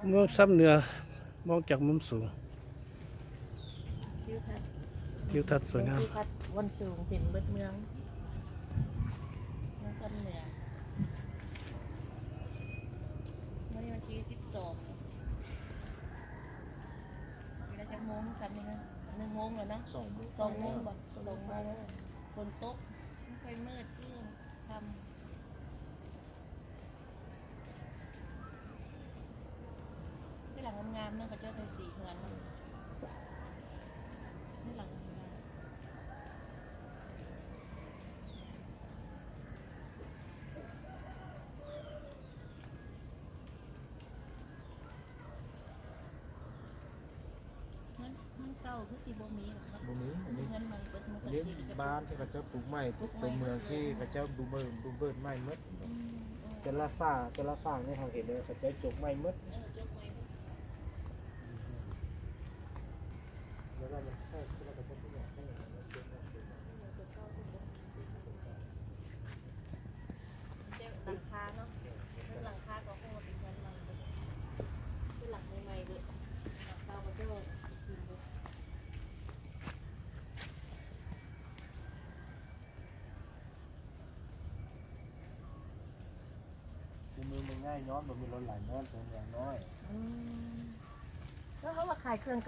เมืองซ้ำเหนือมองจากมุมสูงทิวทัศน์ทิวทัศน์สวยงาม ทิวทัศน์วันสูงเห็นเบิดเมืองเมืองซ้ำเหนือวันที่12เวลาจะโมงซ้ำนี่นะ1 โมงแล้วนะ2 โมงบ่2 โมงฝนตกไม่ค่อยมืดที่ซ้ำที่หลังงามๆเนาะเขาเจ้าใส่สีเหมือนที่หลังงามมันเก่าคือสีบ่มีหรอกเนาะ ตรงนี้อันนี้ เงินใหม่เบิดมือ อั สั น ก นี้ ทีก็ บ้านที่เขาเจ้าปลูกใหม่ตัวเมืองที่เขาเจ้าบูเบิร์นใหม่หมดแต่ละฝั่งนี่เขาเห็นเลยเขาเจ้าจกใหม่หมดแล้วก็มันแค่ที่เราจะพูดอย่างนี้ หลังคาเนาะหลังคาก็คงเป็นเงินใหม่คือหลังใหม่ๆเลยหลังเก่าก็จะกินเลย คือมือมันง่ายย้อนมันมีรถหลายน้อยตัวอย่างน้อย แล้วเขามาขายเครื่องเก